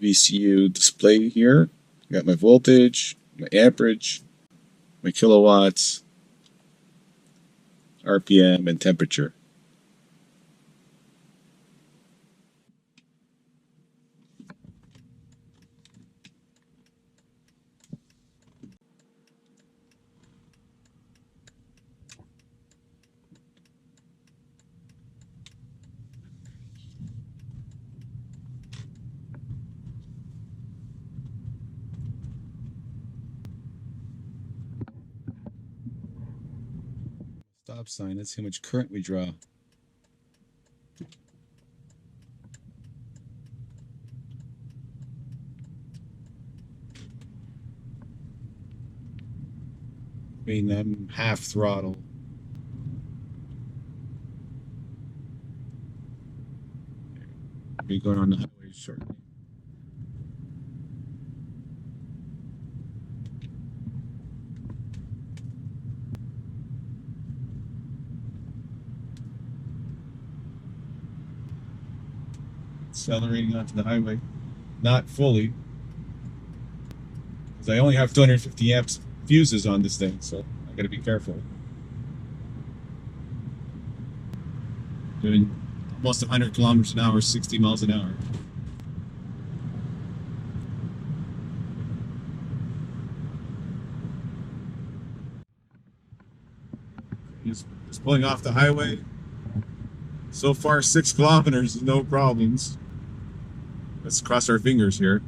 VCU display here. I got my voltage, my amperage, my kilowatts, RPM, and temperature. Stop sign, let's see how much current we draw. I mean, I'm half throttle. Be going on the highway shortly. Accelerating onto the highway. Not fully, because I only have 250 amps fuses on this thing, so I gotta be careful. Doing almost 100 kilometers an hour, 60 miles an hour. Just pulling off the highway. So far, 6 kilometers, no problems. Let's cross our fingers here.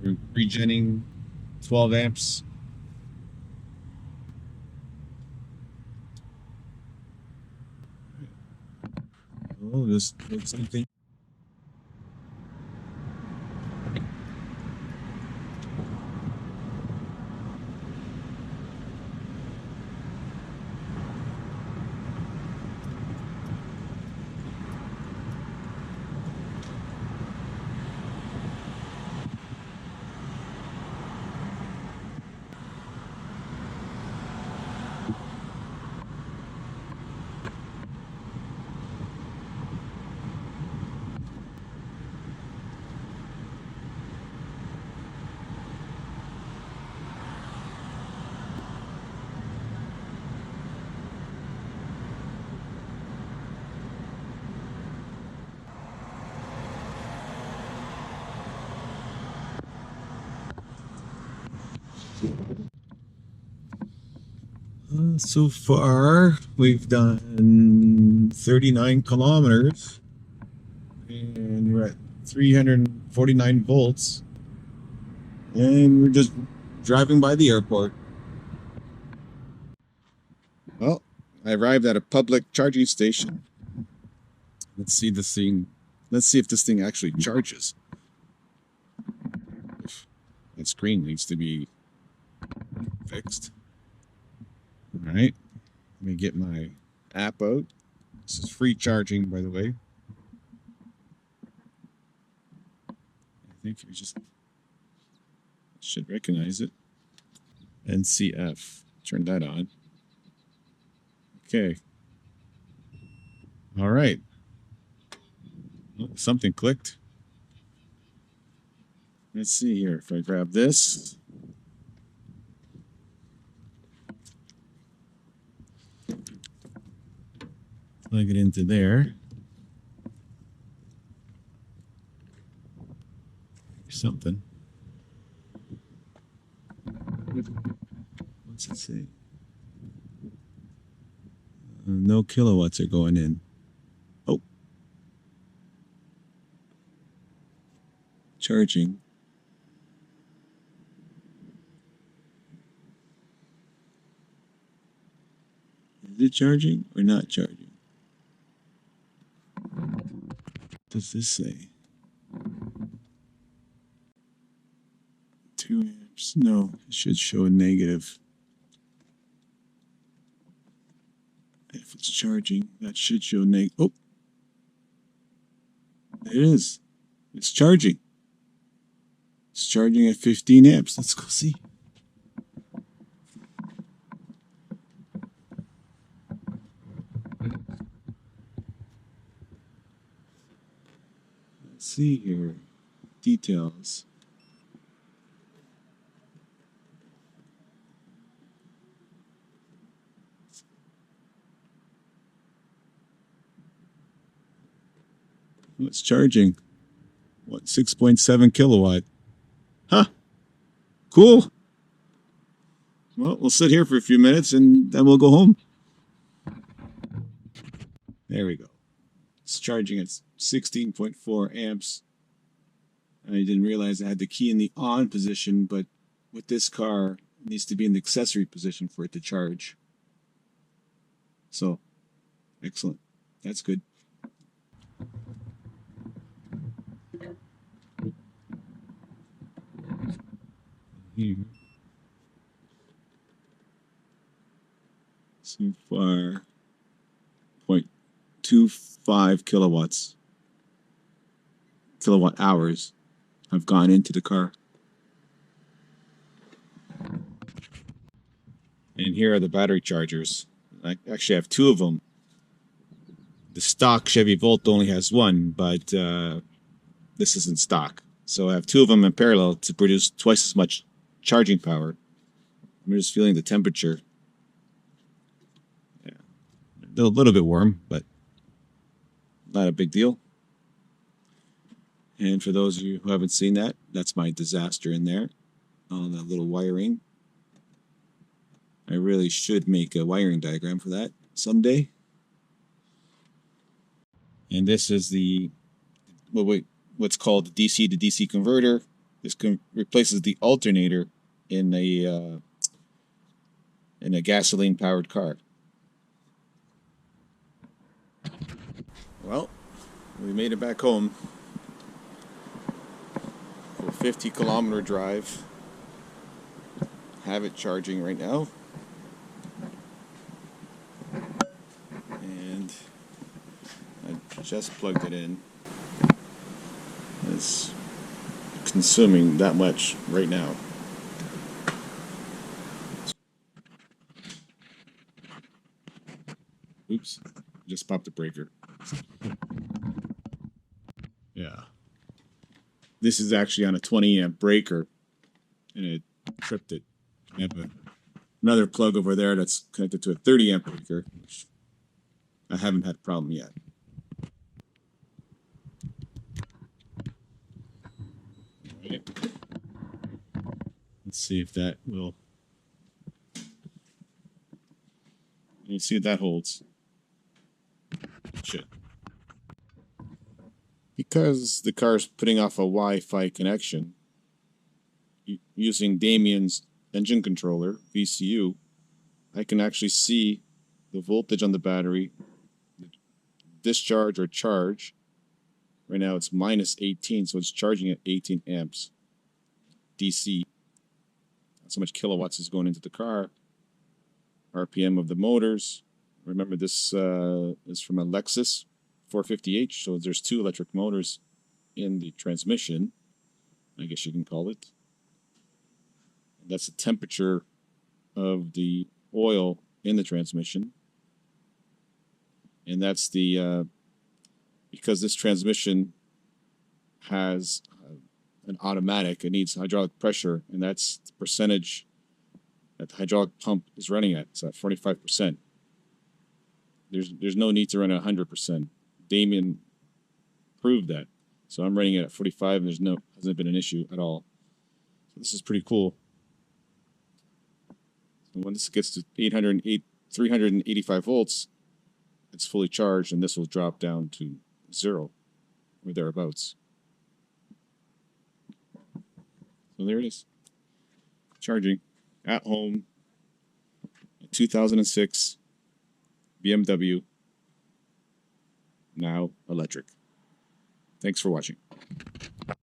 We're regenning 12 amps. Oh, this looks something. So far, we've done 39 kilometers and we're at 349 volts, and we're just driving by the airport. Well, I arrived at a public charging station. Let's see this thing. Let's see if this thing actually charges. That screen needs to be fixed. All right, let me get my app out. This is free charging, by the way. I think you just should recognize it. NCF. Turn that on. Okay. All right. Oh, something clicked. Let's see here. If I grab this. Plug it into there. Something. What's it say? No kilowatts are going in. Oh. Charging. Is it charging or not charging? What does this say? 2 amps. No, it should show a negative. If it's charging, that should show negative. Oh, it is. It's charging. It's charging at 15 amps. Let's go see. see here. Details. Oh, it's charging. What, 6.7 kilowatt? Huh. Cool. Well, we'll sit here for a few minutes and then we'll go home. There we go. It's charging at 16.4 amps. I didn't realize I had the key in the on position, but with this car, it needs to be in the accessory position for it to charge. So, excellent. That's good. Here. So far, 0.25 kilowatt hours have gone into the car. And here are the battery chargers. I actually have two of them. The stock Chevy Volt only has one, but this isn't stock. So I have two of them in parallel to produce twice as much charging power. I'm just feeling the temperature. Yeah, a little bit warm, but not a big deal. And for those of you who haven't seen that, that's my disaster in there. All that little wiring. I really should make a wiring diagram for that someday. And this is the what's called the DC to DC converter. This replaces the alternator in a gasoline powered car. Well, we made it back home for a 50-kilometer drive. Have it charging right now. And I just plugged it in. It's consuming that much right now. Oops, just popped the breaker. Yeah. This is actually on a 20 amp breaker and it tripped it. I have another plug over there that's connected to a 30 amp breaker, which I haven't had a problem yet. All right. Let's see if that will. You see if that holds. Shit. Because the car's putting off a Wi-Fi connection, using Damien's engine controller, VCU, I can actually see the voltage on the battery, discharge or charge. Right now it's minus 18, so it's charging at 18 amps DC. That's how much kilowatts is going into the car. RPM of the motors. Remember, this is from a Lexus 450h, so there's two electric motors in the transmission, I guess you can call it. That's the temperature of the oil in the transmission. And that's the, because this transmission has an automatic, it needs hydraulic pressure, and that's the percentage that the hydraulic pump is running at. It's at 45%. There's no need to run at 100%. Damien proved that. So I'm running it at 45, and hasn't been an issue at all. So this is pretty cool. So when this gets to 385 volts, it's fully charged, and this will drop down to 0 or thereabouts. So there it is. Charging at home. A 2006 BMW, now electric. Thanks for watching.